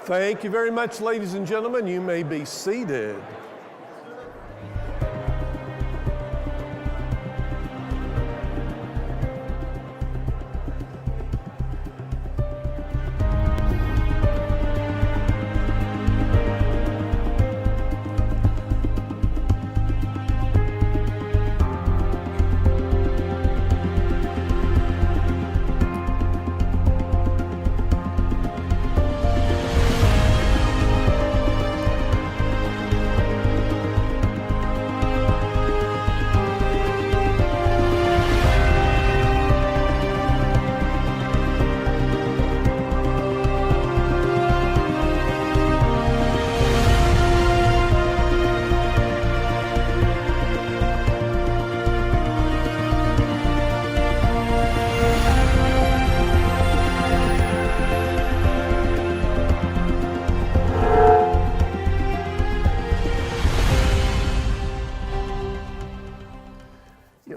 Thank you very much, ladies and gentlemen. You may be seated.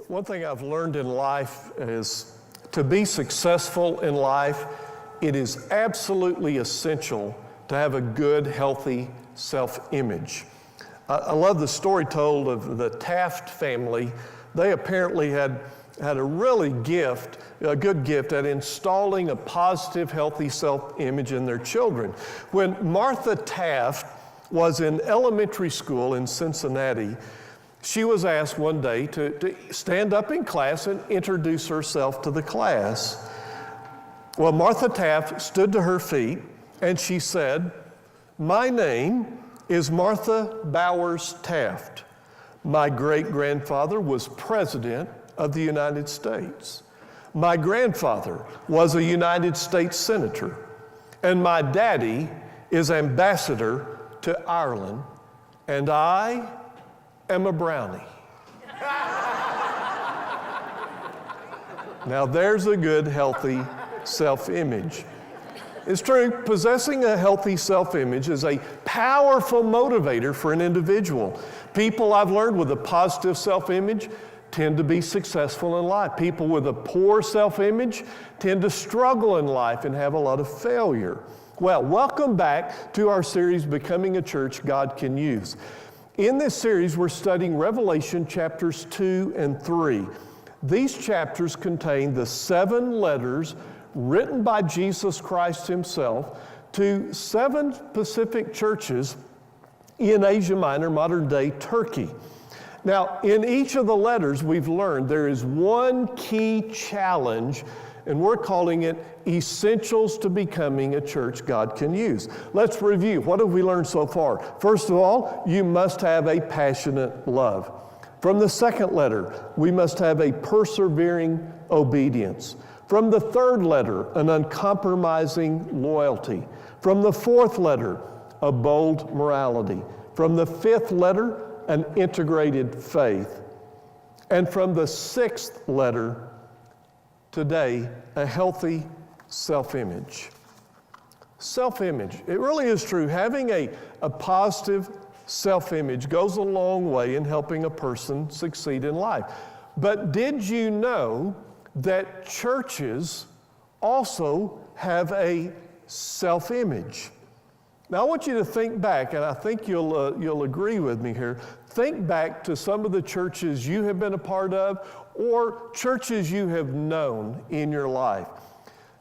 One thing I've learned in life is to be successful in life, it is absolutely essential to have a good, healthy self-image. I love the story told of the Taft family. They apparently had a really good gift at installing a positive, healthy self-image in their children. When Martha Taft was in elementary school in Cincinnati, she was asked one day to stand up in class and introduce herself to the class. Well, Martha Taft stood to her feet and she said, "My name is Martha Bowers Taft. My great-grandfather was President of the United States. My grandfather was a United States Senator. And my daddy is Ambassador to Ireland. And I am a brownie." Now there's a good, healthy self-image. It's true, possessing a healthy self-image is a powerful motivator for an individual. People I've learned with a positive self-image tend to be successful in life. People with a poor self-image tend to struggle in life and have a lot of failure. Well, welcome back to our series, Becoming a Church God Can Use. In this series, we're studying Revelation chapters 2 and 3. These chapters contain the 7 letters written by Jesus Christ himself to 7 specific churches in Asia Minor, modern-day Turkey. Now, in each of the letters, we've learned there is one key challenge, and we're calling it Essentials to Becoming a Church God Can Use. Let's review. What have we learned so far? First of all, you must have a passionate love. From the second letter, we must have a persevering obedience. From the third letter, an uncompromising loyalty. From the fourth letter, a bold morality. From the fifth letter, an integrated faith. And from the sixth letter, today, a healthy self-image. Self-image, it really is true. Having a positive self-image goes a long way in helping a person succeed in life. But did you know that churches also have a self-image? Now I want you to think back, and I think you'll agree with me here. Think back to some of the churches you have been a part of or churches you have known in your life.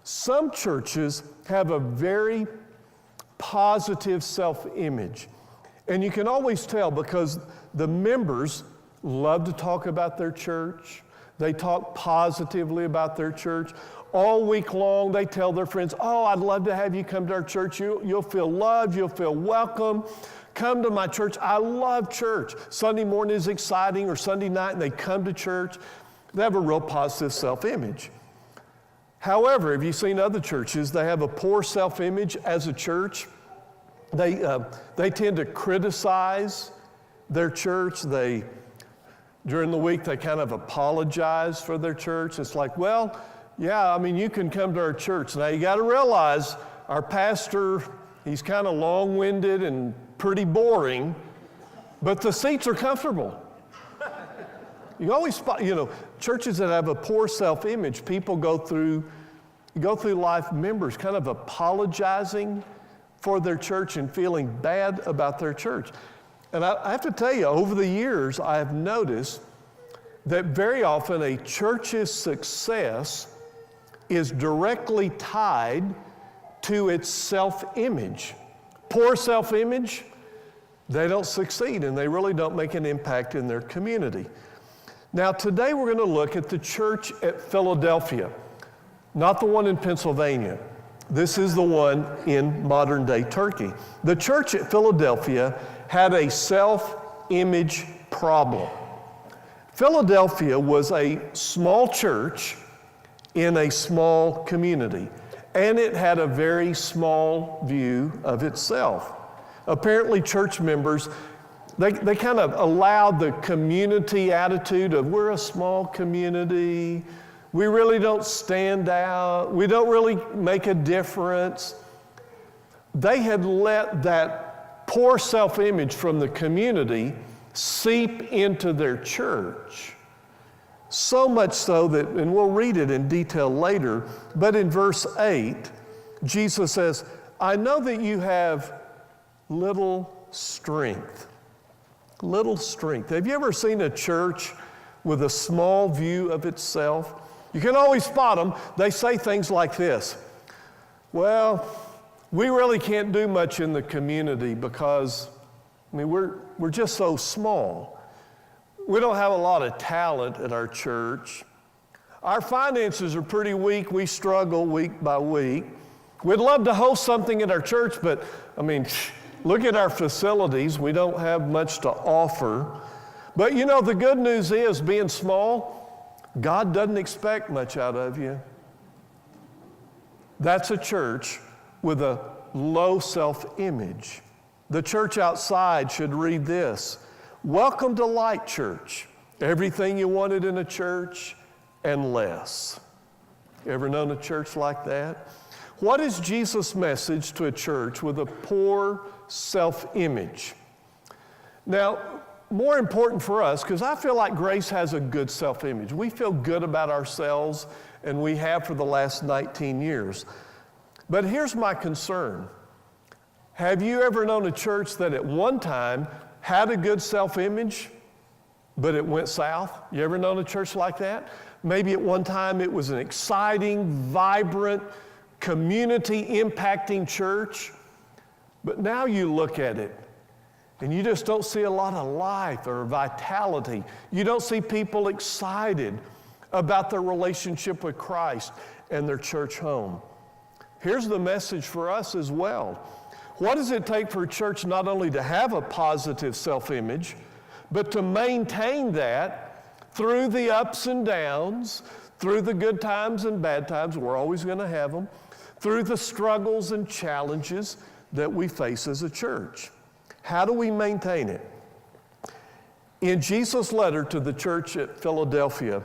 Some churches have a very positive self-image. And you can always tell because the members love to talk about their church. They talk positively about their church. All week long, they tell their friends, "Oh, I'd love to have you come to our church. You'll feel loved. You'll feel welcome. Come to my church. I love church." Sunday morning is exciting, or Sunday night, and they come to church. They have a real positive self-image. However, have you seen other churches? They have a poor self-image as a church. They tend to criticize their church. During the week, they kind of apologize for their church. It's like, well, yeah, I mean, you can come to our church. Now, you got to realize our pastor, he's kind of long-winded and pretty boring, but the seats are comfortable. You always spot, churches that have a poor self-image, people go through life, members kind of apologizing for their church and feeling bad about their church. And I have to tell you, over the years, I have noticed that very often a church's success is directly tied to its self-image. Poor self-image, they don't succeed and they really don't make an impact in their community. Now today we're going to look at the church at Philadelphia, not the one in Pennsylvania. This is the one in modern day Turkey. The church at Philadelphia had a self-image problem. Philadelphia was a small church in a small community, and it had a very small view of itself. Apparently, church members, they kind of allowed the community attitude of, we're a small community, we really don't stand out, we don't really make a difference. They had let that poor self-image from the community seep into their church. So much so that, and we'll read it in detail later, but in verse 8, Jesus says, I know that you have little strength. Little strength. Have you ever seen a church with a small view of itself? You can always spot them. They say things like this, well, we really can't do much in the community because, we're just so small. We don't have a lot of talent at our church. Our finances are pretty weak. We struggle week by week. We'd love to host something at our church, but look at our facilities. We don't have much to offer. But the good news is, being small, God doesn't expect much out of you. That's a church with a low self-image. The church outside should read this, welcome to Light Church. Everything you wanted in a church and less. Ever known a church like that? What is Jesus' message to a church with a poor self-image? Now, more important for us, because I feel like Grace has a good self-image. We feel good about ourselves, and we have for the last 19 years. But here's my concern. Have you ever known a church that at one time had a good self-image, but it went south? You ever known a church like that? Maybe at one time it was an exciting, vibrant, community-impacting church, but now you look at it and you just don't see a lot of life or vitality. You don't see people excited about their relationship with Christ and their church home. Here's the message for us as well. What does it take for a church not only to have a positive self-image, but to maintain that through the ups and downs, through the good times and bad times, we're always going to have them, through the struggles and challenges that we face as a church? How do we maintain it? In Jesus' letter to the church at Philadelphia,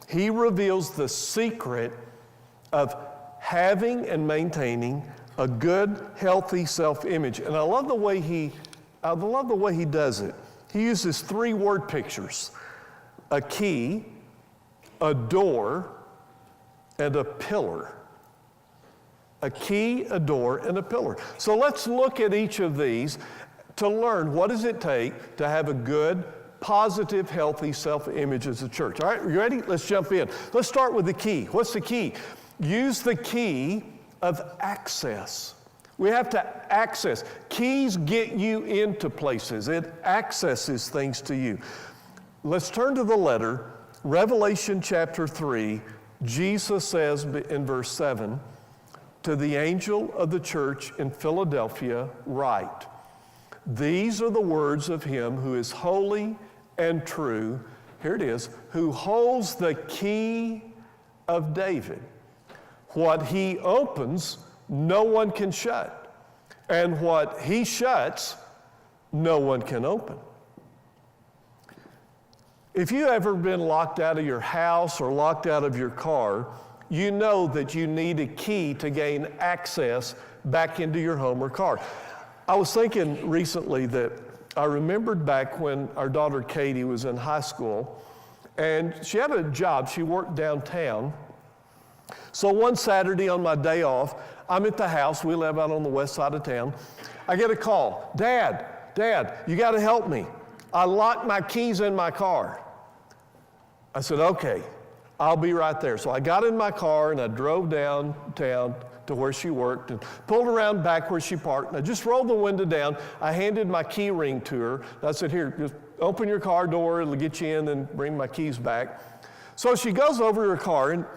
he reveals the secret of having and maintaining a good, healthy self-image. And I love the way he does it. He uses 3 word pictures: a key, a door, and a pillar. A key, a door, and a pillar. So let's look at each of these to learn what does it take to have a good, positive, healthy self-image as a church. All right, you ready? Let's jump in. Let's start with the key. What's the key? Use the key of access. We have to access. Keys get you into places. It accesses things to you. Let's turn to the letter. Revelation chapter 3, Jesus says in verse 7, to the angel of the church in Philadelphia, write, these are the words of him who is holy and true, here it is, who holds the key of David. What he opens, no one can shut. And what he shuts, no one can open. If you've ever been locked out of your house or locked out of your car, you know that you need a key to gain access back into your home or car. I was thinking recently that I remembered back when our daughter Katie was in high school, and she had a job. She worked downtown. So one Saturday on my day off, I'm at the house. We live out on the west side of town. I get a call. Dad, you got to help me. I locked my keys in my car. I said, okay, I'll be right there. So I got in my car and I drove downtown to where she worked and pulled around back where she parked. And I just rolled the window down. I handed my key ring to her. And I said, here, just open your car door. It'll get you in and bring my keys back. So she goes over to her car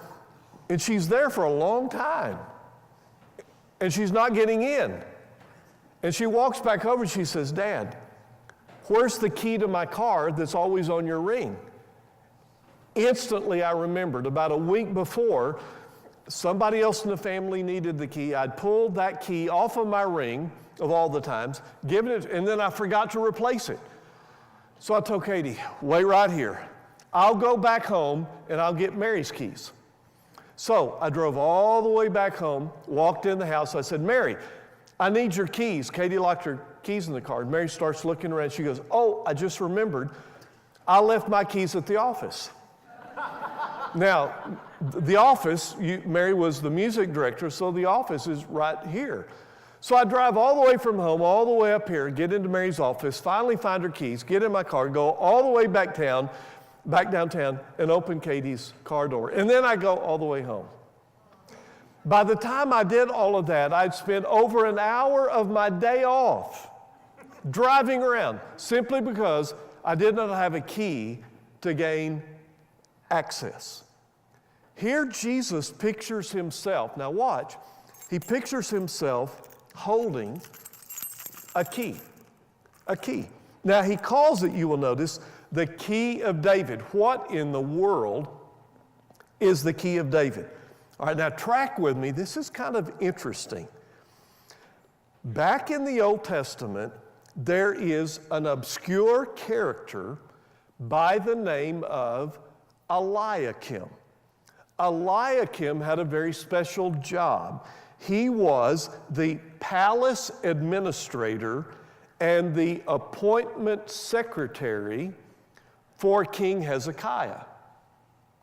and she's there for a long time. And she's not getting in. And she walks back over and she says, Dad, where's the key to my car that's always on your ring? Instantly, I remembered about a week before, somebody else in the family needed the key. I'd pulled that key off of my ring of all the times, given it, and then I forgot to replace it. So I told Katie, wait right here. I'll go back home and I'll get Mary's keys. So I drove all the way back home, walked in the house. I said, Mary, I need your keys. Katie locked her keys in the car. Mary starts looking around. She goes, oh, I just remembered. I left my keys at the office. Now, the office, Mary was the music director, so the office is right here. So I drive all the way from home, all the way up here, get into Mary's office, finally find her keys, get in my car, go all the way back downtown, and open Katie's car door. And then I go all the way home. By the time I did all of that, I'd spent over an hour of my day off driving around simply because I did not have a key to gain access. Here Jesus pictures himself. Now watch. He pictures himself holding a key. A key. Now he calls it, you will notice, the key of David. What in the world is the key of David? All right, now track with me. This is kind of interesting. Back in the Old Testament, there is an obscure character by the name of Eliakim. Eliakim had a very special job. He was the palace administrator and the appointment secretary for King Hezekiah.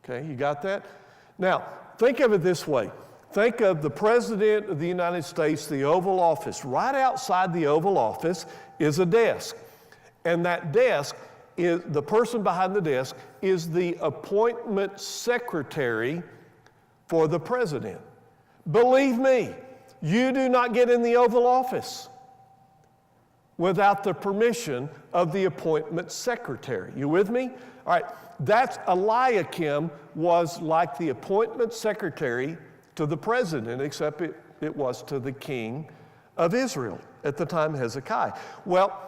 Okay, you got that? Now, think of it this way. Think of the President of the United States, the Oval Office. Right outside the Oval Office is a desk. And that desk is, the person behind the desk is the appointment secretary for the president. Believe me, you do not get in the Oval Office without the permission of the appointment secretary. You with me? All right, that's Eliakim was like the appointment secretary to the president, except it was to the king of Israel at the time, Hezekiah. Well,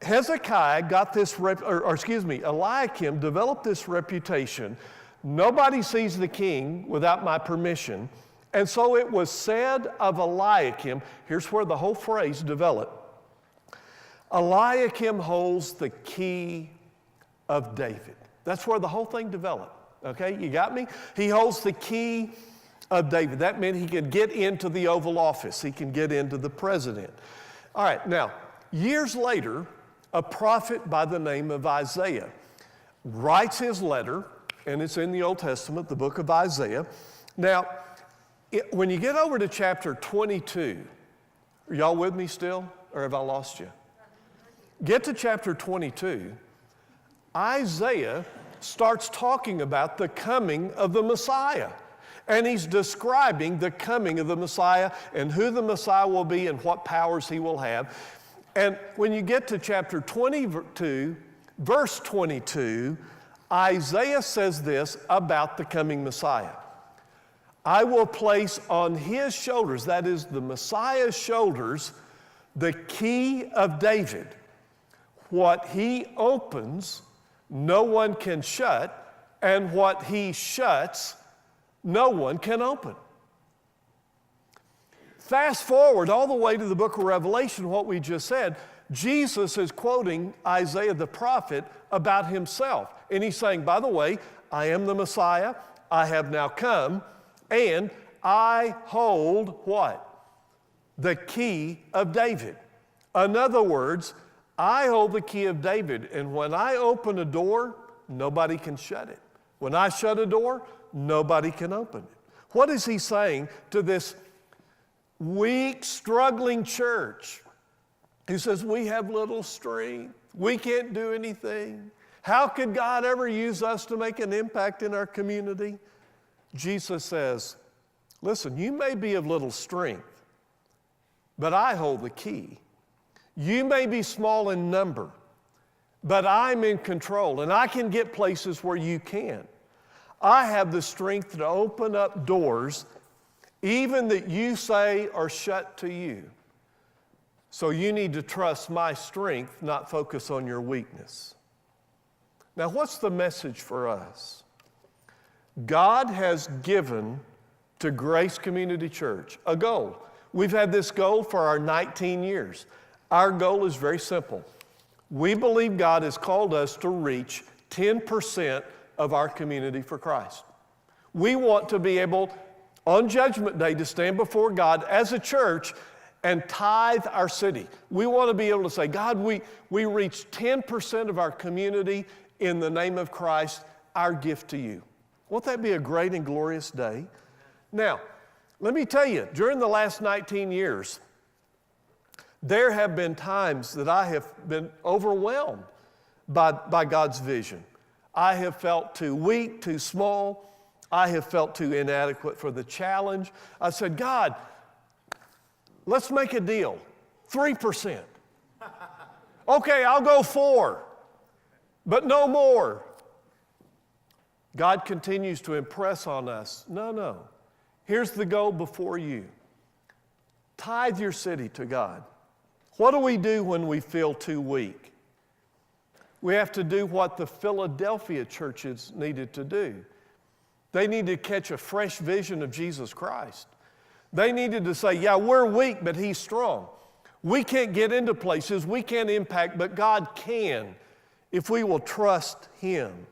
Hezekiah got this, Eliakim developed this reputation. Nobody sees the king without my permission. And so it was said of Eliakim, here's where the whole phrase developed. Eliakim holds the key of David. That's where the whole thing developed. Okay, you got me? He holds the key of David. That meant he could get into the Oval Office. He can get into the president. All right, now, years later, a prophet by the name of Isaiah writes his letter, and it's in the Old Testament, the book of Isaiah. Now, when you get over to chapter 22, are y'all with me still, or have I lost you? Get to chapter 22, Isaiah starts talking about the coming of the Messiah. And he's describing the coming of the Messiah and who the Messiah will be and what powers he will have. And when you get to chapter 22, verse 22, Isaiah says this about the coming Messiah. I will place on his shoulders, that is the Messiah's shoulders, the key of David. What he opens, no one can shut, and what he shuts, no one can open. Fast forward all the way to the book of Revelation, what we just said, Jesus is quoting Isaiah the prophet about himself. And he's saying, by the way, I am the Messiah, I have now come, and I hold what? The key of David. In other words, I hold the key of David, and when I open a door, nobody can shut it. When I shut a door, nobody can open it. What is he saying to this weak, struggling church who says, we have little strength, we can't do anything, how could God ever use us to make an impact in our community? Jesus says, listen, you may be of little strength, but I hold the key. You may be small in number, but I'm in control, and I can get places where you can't. I have the strength to open up doors, even that you say are shut to you. So you need to trust my strength, not focus on your weakness. Now, what's the message for us? God has given to Grace Community Church a goal. We've had this goal for our 19 years. Our goal is very simple. We believe God has called us to reach 10% of our community for Christ. We want to be able, on Judgment Day, to stand before God as a church and tithe our city. We want to be able to say, God, we reach 10% of our community in the name of Christ, our gift to you. Won't that be a great and glorious day? Now, let me tell you, during the last 19 years, there have been times that I have been overwhelmed by God's vision. I have felt too weak, too small. I have felt too inadequate for the challenge. I said, God, let's make a deal, 3%. Okay, I'll go 4%, but no more. God continues to impress on us, no. Here's the goal before you. Tithe your city to God. What do we do when we feel too weak? We have to do what the Philadelphia churches needed to do. They needed to catch a fresh vision of Jesus Christ. They needed to say, yeah, we're weak, but He's strong. We can't get into places, we can't impact, but God can if we will trust Him.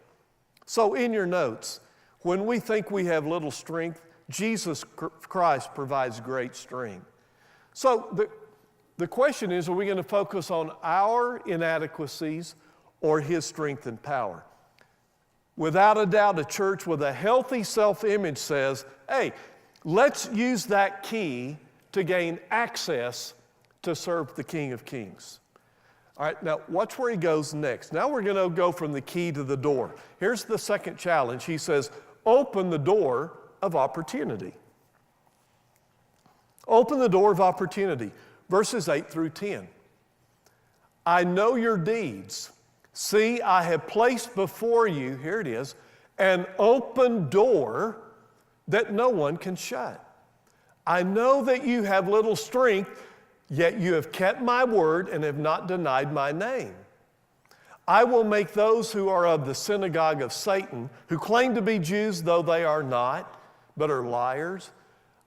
So in your notes, when we think we have little strength, Jesus Christ provides great strength. So the question is, are we going to focus on our inadequacies or His strength and power? Without a doubt, a church with a healthy self-image says, hey, let's use that key to gain access to serve the King of Kings. All right, now watch where he goes next. Now we're going to go from the key to the door. Here's the second challenge. He says, open the door of opportunity. Open the door of opportunity. Verses 8 through 10. I know your deeds. See, I have placed before you, here it is, an open door that no one can shut. I know that you have little strength, yet you have kept my word and have not denied my name. I will make those who are of the synagogue of Satan, who claim to be Jews though they are not, but are liars,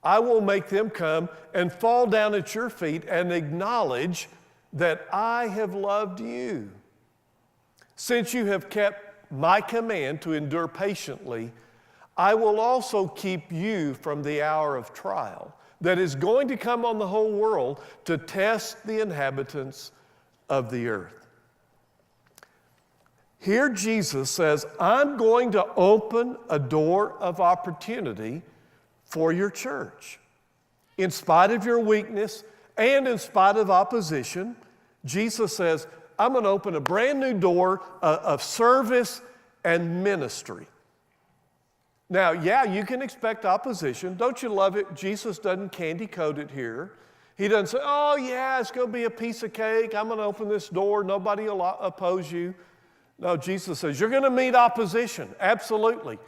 I will make them come and fall down at your feet and acknowledge that I have loved you. Since you have kept my command to endure patiently, I will also keep you from the hour of trial that is going to come on the whole world to test the inhabitants of the earth. Here Jesus says, I'm going to open a door of opportunity for your church. In spite of your weakness and in spite of opposition, Jesus says, I'm going to open a brand new door of service and ministry. Now, yeah, you can expect opposition. Don't you love it? Jesus doesn't candy coat it here. He doesn't say, oh yeah, it's going to be a piece of cake. I'm going to open this door. Nobody will oppose you. No, Jesus says, you're going to meet opposition. Absolutely.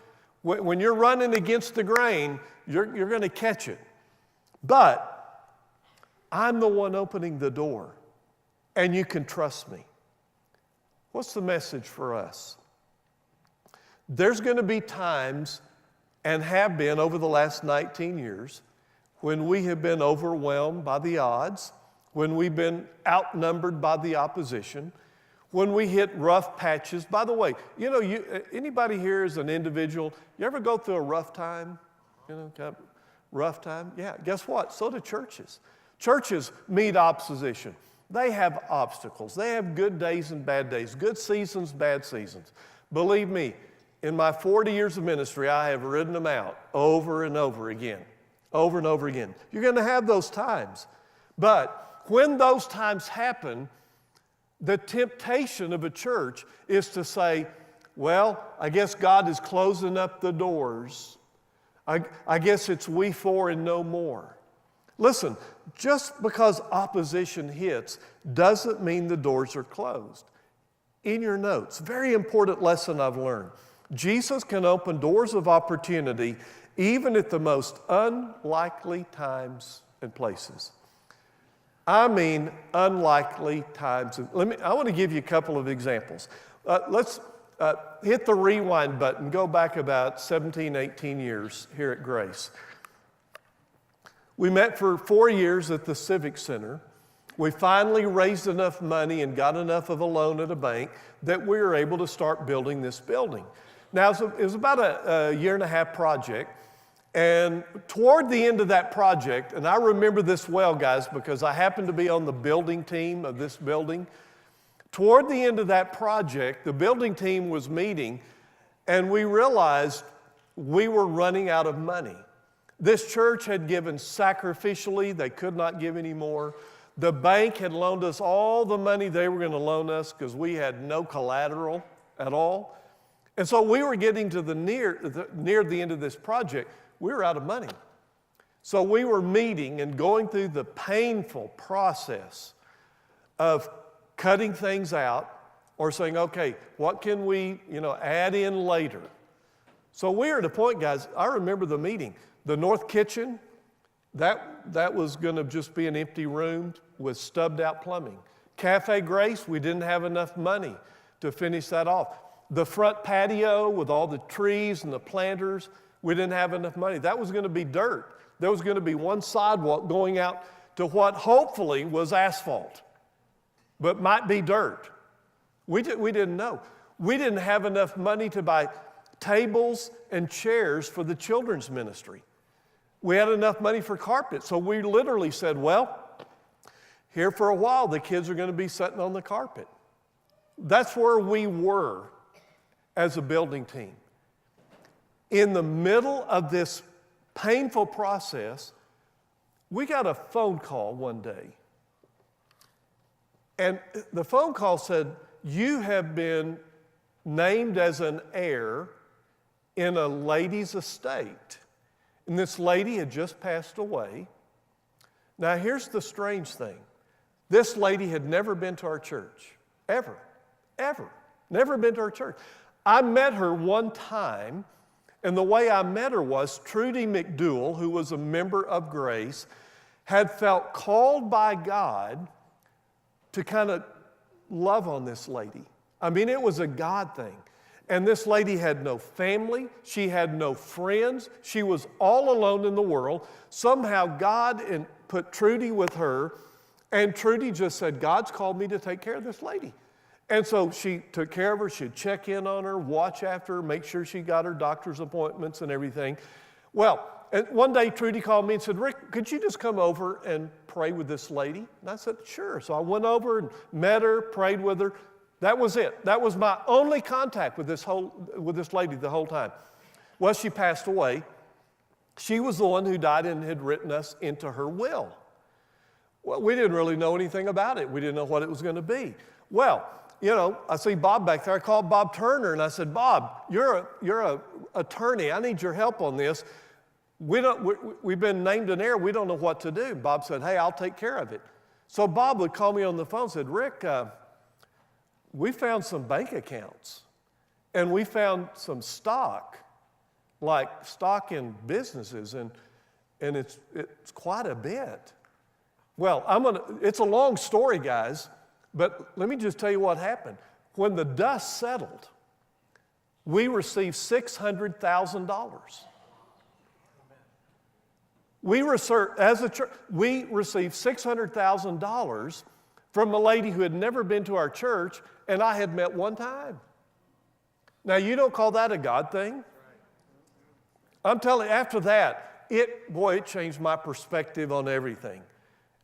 When you're running against the grain, you're going to catch it. But I'm the one opening the door, and you can trust me. What's the message for us? There's going to be times, and have been over the last 19 years, when we have been overwhelmed by the odds, when we've been outnumbered by the opposition, when we hit rough patches. By the way, you know, anybody here is an individual, you ever go through a rough time? You know, kind of rough time? Yeah, guess what? So do churches. Churches meet opposition. They have obstacles. They have good days and bad days, good seasons, bad seasons. Believe me, in my 40 years of ministry, I have ridden them out over and over again. over and over again. You're going to have those times. But when those times happen, the temptation of a church is to say, well, I guess God is closing up the doors. I guess it's we four and no more. Listen, just because opposition hits doesn't mean the doors are closed. In your notes, very important lesson I've learned. Jesus can open doors of opportunity even at the most unlikely times and places. I mean unlikely times. I want to give you a couple of examples. Let's hit the rewind button. Go back about 17, 18 years here at Grace. We met for 4 years at the Civic Center. We finally raised enough money and got enough of a loan at a bank that we were able to start building this building. Now, it was about a year and a half project. And toward the end of that project, and I remember this well, guys, because I happened to be on the building team of this building. Toward the end of that project, the building team was meeting, and we realized we were running out of money. This church had given sacrificially. They could not give any more. The bank had loaned us all the money they were going to loan us because we had no collateral at all. And so we were getting to near the end of this project. We were out of money. So we were meeting and going through the painful process of cutting things out or saying, okay, what can we, add in later? So we were at a point, guys, I remember the meeting. The north kitchen, that was going to just be an empty room with stubbed out plumbing. Cafe Grace, we didn't have enough money to finish that off. The front patio with all the trees and the planters, we didn't have enough money. That was going to be dirt. There was going to be one sidewalk going out to what hopefully was asphalt, but might be dirt. We didn't know. We didn't have enough money to buy tables and chairs for the children's ministry. We had enough money for carpet, so we literally said, well, here for a while the kids are going to be sitting on the carpet. That's where we were as a building team. In the middle of this painful process, we got a phone call one day. And the phone call said, you have been named as an heir in a lady's estate. And this lady had just passed away. Now, here's the strange thing. This lady had never been to our church, ever. Never been to our church. I met her one time, and the way I met her was Trudy McDougal, who was a member of Grace, had felt called by God to kind of love on this lady. I mean, it was a God thing. And this lady had no family. She had no friends. She was all alone in the world. Somehow God put Trudy with her, and Trudy just said, God's called me to take care of this lady. And so she took care of her. She'd check in on her, watch after her, make sure she got her doctor's appointments and everything. Well, and one day Trudy called me and said, Rick, could you just come over and pray with this lady? And I said, sure. So I went over and met her, prayed with her. That was it. That was my only contact with this lady the whole time. Well, she passed away. She was the one who died and had written us into her will. Well, we didn't really know anything about it. We didn't know what it was going to be. Well, I see Bob back there. I called Bob Turner and I said, Bob, you're an attorney. I need your help on this. We've been named an heir. We don't know what to do. Bob said, hey, I'll take care of it. So Bob would call me on the phone and said, Rick, we found some bank accounts and we found some stock, like stock in businesses, and it's quite a bit. Well, it's a long story, guys. But let me just tell you what happened. When the dust settled, we received $600,000. As a church, we received $600,000 from a lady who had never been to our church and I had met one time. Now, you don't call that a God thing? I'm telling you, after that, it changed my perspective on everything.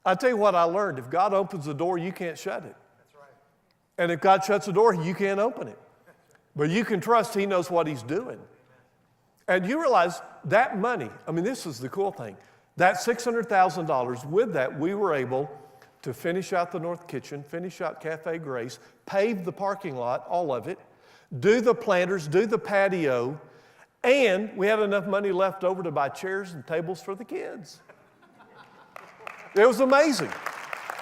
I'll tell you what I learned. If God opens the door, you can't shut it. That's right. And if God shuts the door, you can't open it. But you can trust He knows what He's doing. And you realize that money, this is the cool thing. That $600,000, with that, we were able to finish out the north kitchen, finish out Cafe Grace, pave the parking lot, all of it, do the planters, do the patio, and we had enough money left over to buy chairs and tables for the kids. It was amazing.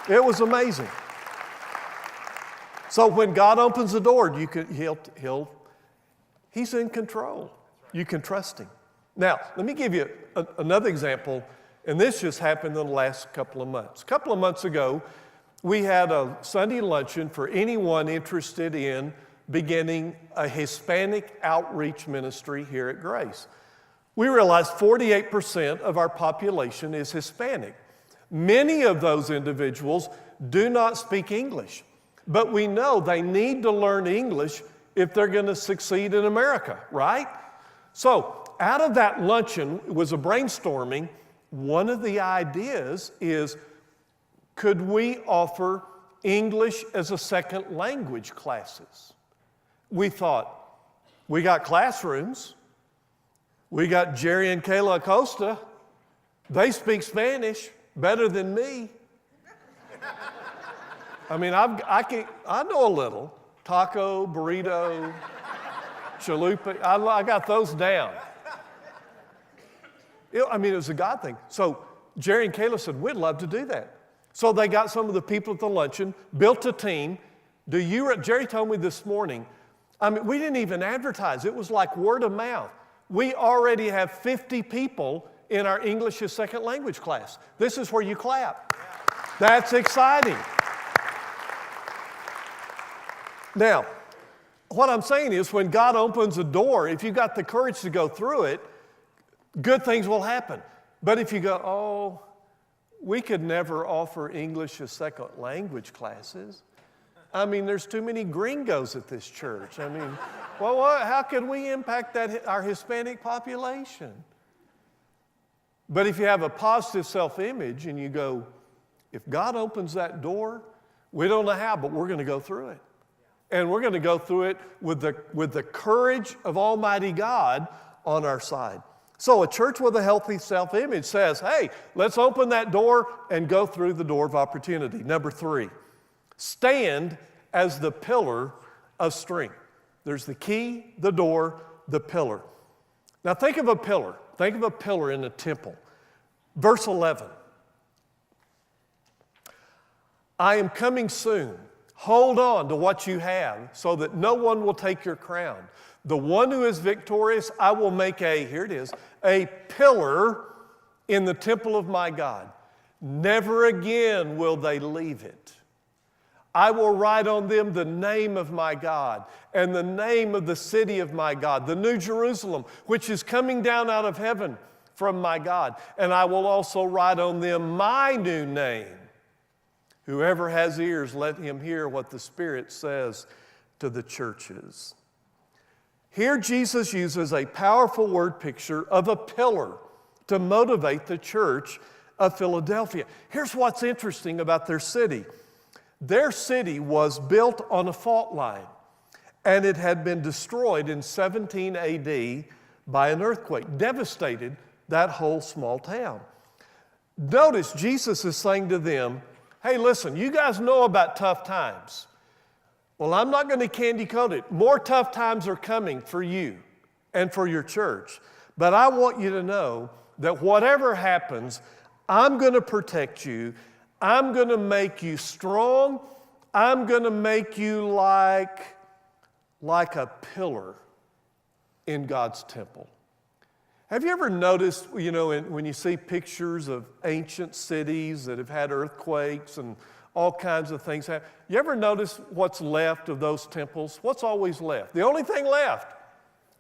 It was amazing. So when God opens the door, He's in control. You can trust Him. Now, let me give you another example, and this just happened in the last couple of months. A couple of months ago, we had a Sunday luncheon for anyone interested in beginning a Hispanic outreach ministry here at Grace. We realized 48% of our population is Hispanic. Many of those individuals do not speak English, but we know they need to learn English if they're going to succeed in America, right? So out of that luncheon was a brainstorming. One of the ideas is, could we offer English as a second language classes? We thought, we got classrooms. We got Jerry and Kayla Acosta. They speak Spanish better than me. I mean, I know a little. Taco, burrito, chalupa, I got those down. It was a God thing. So Jerry and Kayla said, we'd love to do that. So they got some of the people at the luncheon, built a team. Jerry told me this morning, we didn't even advertise. It was like word of mouth. We already have 50 people in our English as second language class. This is where you clap. That's exciting. Now, what I'm saying is when God opens a door, if you've got the courage to go through it, good things will happen. But if you go, we could never offer English as second language classes. There's too many gringos at this church. How could we impact our Hispanic population? But if you have a positive self-image and you go, if God opens that door, we don't know how, but we're going to go through it. And we're going to go through it with the courage of Almighty God on our side. So a church with a healthy self-image says, hey, let's open that door and go through the door of opportunity. Number 3, stand as the pillar of strength. There's the key, the door, the pillar. Now think of a pillar. Think of a pillar in a temple. Verse 11. I am coming soon. Hold on to what you have so that no one will take your crown. The one who is victorious, I will make a pillar in the temple of my God. Never again will they leave it. I will write on them the name of my God and the name of the city of my God, the New Jerusalem, which is coming down out of heaven from my God. And I will also write on them my new name. Whoever has ears, let him hear what the Spirit says to the churches. Here Jesus uses a powerful word picture of a pillar to motivate the church of Philadelphia. Here's what's interesting about their city. Their city was built on a fault line, and it had been destroyed in 17 AD by an earthquake, devastated that whole small town. Notice Jesus is saying to them, hey, listen, you guys know about tough times. Well, I'm not going to candy coat it. More tough times are coming for you and for your church. But I want you to know that whatever happens, I'm going to protect you. I'm going to make you strong. I'm going to make you like a pillar in God's temple. Have you ever noticed, when you see pictures of ancient cities that have had earthquakes and all kinds of things happen, you ever notice what's left of those temples? What's always left? The only thing left,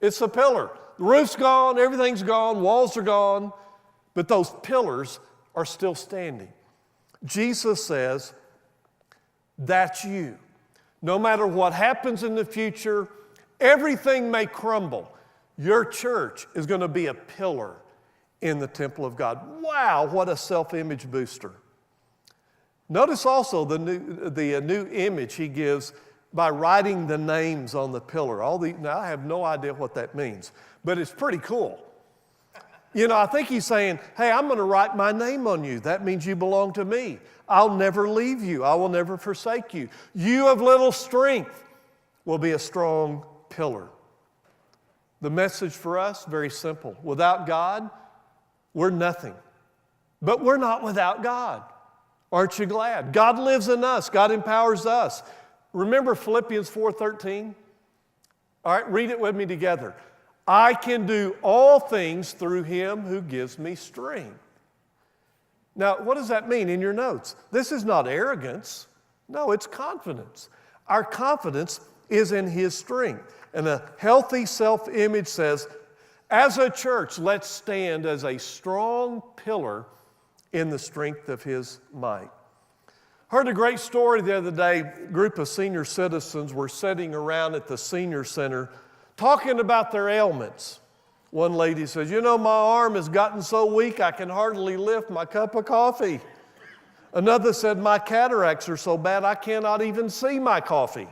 it's the pillar. The roof's gone, everything's gone, walls are gone, but those pillars are still standing. Jesus says, that's you. No matter what happens in the future, everything may crumble. Your church is going to be a pillar in the temple of God. Wow, what a self-image booster. Notice also the new image he gives by writing the names on the pillar. Now, I have no idea what that means, but it's pretty cool. I think he's saying, hey, I'm going to write my name on you. That means you belong to me. I'll never leave you. I will never forsake you. You of little strength will be a strong pillar. The message for us, very simple. Without God, we're nothing. But we're not without God. Aren't you glad? God lives in us. God empowers us. Remember Philippians 4:13? All right, read it with me together. I can do all things through him who gives me strength. Now, what does that mean in your notes? This is not arrogance. No, it's confidence. Our confidence is in his strength. And a healthy self-image says, as a church, let's stand as a strong pillar in the strength of his might. Heard a great story the other day. A group of senior citizens were sitting around at the senior center talking about their ailments. One lady says, my arm has gotten so weak I can hardly lift my cup of coffee. Another said, my cataracts are so bad I cannot even see my coffee.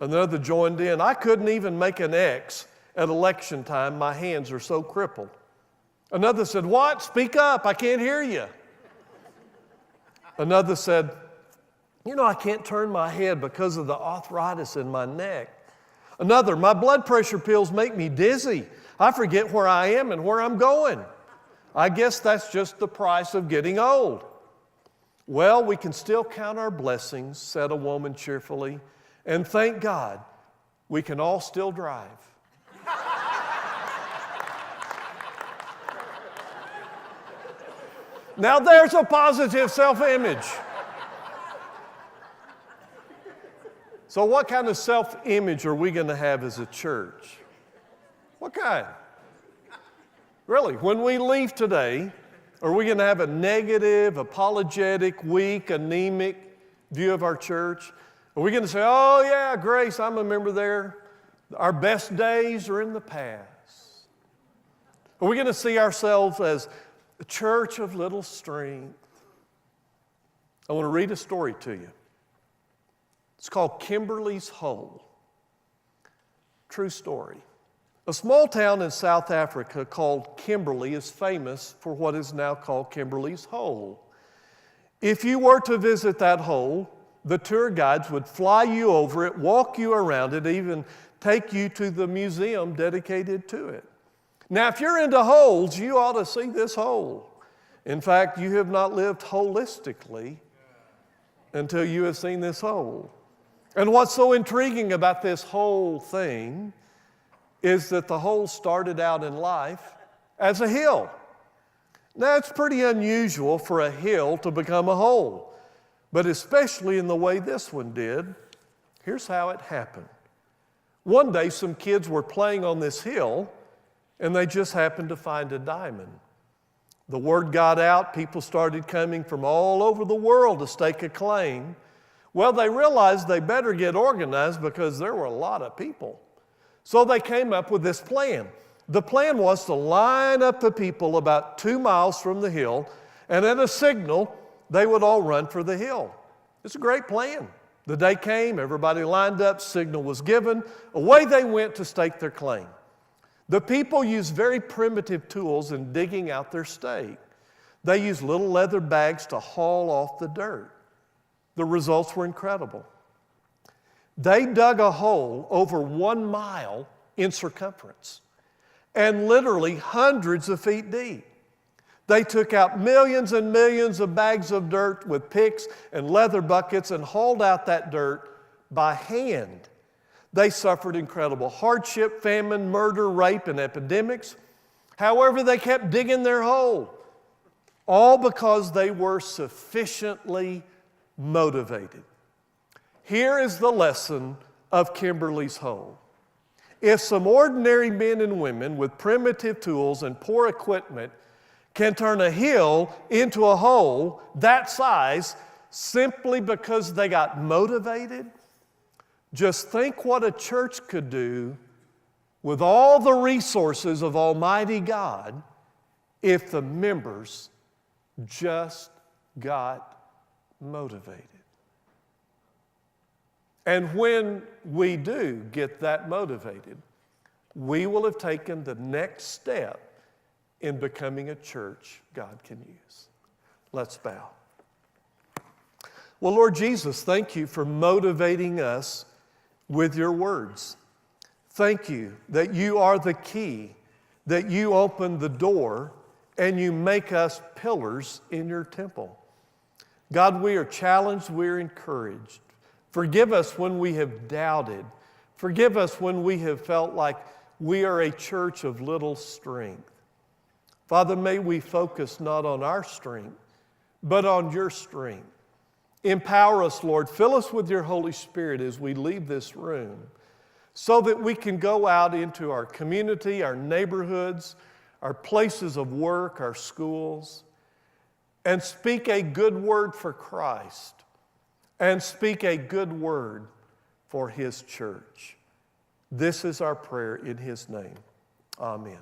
Another joined in, I couldn't even make an X at election time. My hands are so crippled. Another said, what? Speak up. I can't hear you. Another said, I can't turn my head because of the arthritis in my neck. Another, my blood pressure pills make me dizzy. I forget where I am and where I'm going. I guess that's just the price of getting old. Well, we can still count our blessings, said a woman cheerfully, and thank God we can all still drive. Now there's a positive self-image. So what kind of self-image are we going to have as a church? What kind? Really, when we leave today, are we going to have a negative, apologetic, weak, anemic view of our church? Are we going to say, oh yeah, Grace, I'm a member there. Our best days are in the past. Are we going to see ourselves as a church of little strength? I want to read a story to you. It's called Kimberley's Hole. True story. A small town in South Africa called Kimberley is famous for what is now called Kimberley's Hole. If you were to visit that hole, the tour guides would fly you over it, walk you around it, even take you to the museum dedicated to it. Now, if you're into holes, you ought to see this hole. In fact, you have not lived holistically until you have seen this hole. And what's so intriguing about this whole thing is that the hole started out in life as a hill. Now, it's pretty unusual for a hill to become a hole, but especially in the way this one did. Here's how it happened. One day, some kids were playing on this hill, and they just happened to find a diamond. The word got out. People started coming from all over the world to stake a claim. Well, they realized they better get organized because there were a lot of people. So they came up with this plan. The plan was to line up the people about 2 miles from the hill, and at a signal, they would all run for the hill. It's a great plan. The day came, everybody lined up, signal was given, away they went to stake their claim. The people used very primitive tools in digging out their stake. They used little leather bags to haul off the dirt. The results were incredible. They dug a hole over 1 mile in circumference and literally hundreds of feet deep. They took out millions and millions of bags of dirt with picks and leather buckets and hauled out that dirt by hand. They suffered incredible hardship, famine, murder, rape, and epidemics. However, they kept digging their hole, all because they were sufficiently motivated. Here is the lesson of Kimberley's Hole. If some ordinary men and women with primitive tools and poor equipment can turn a hill into a hole that size simply because they got motivated, just think what a church could do with all the resources of Almighty God if the members just got motivated. And when we do get that motivated, we will have taken the next step in becoming a church God can use. Let's bow. Well, Lord Jesus, thank you for motivating us with your words. Thank you that you are the key, that you open the door, and you make us pillars in your temple. God, we are challenged, we're encouraged. Forgive us when we have doubted. Forgive us when we have felt like we are a church of little strength. Father, may we focus not on our strength, but on your strength. Empower us, Lord. Fill us with your Holy Spirit as we leave this room so that we can go out into our community, our neighborhoods, our places of work, our schools, and speak a good word for Christ and speak a good word for His church. This is our prayer in His name. Amen.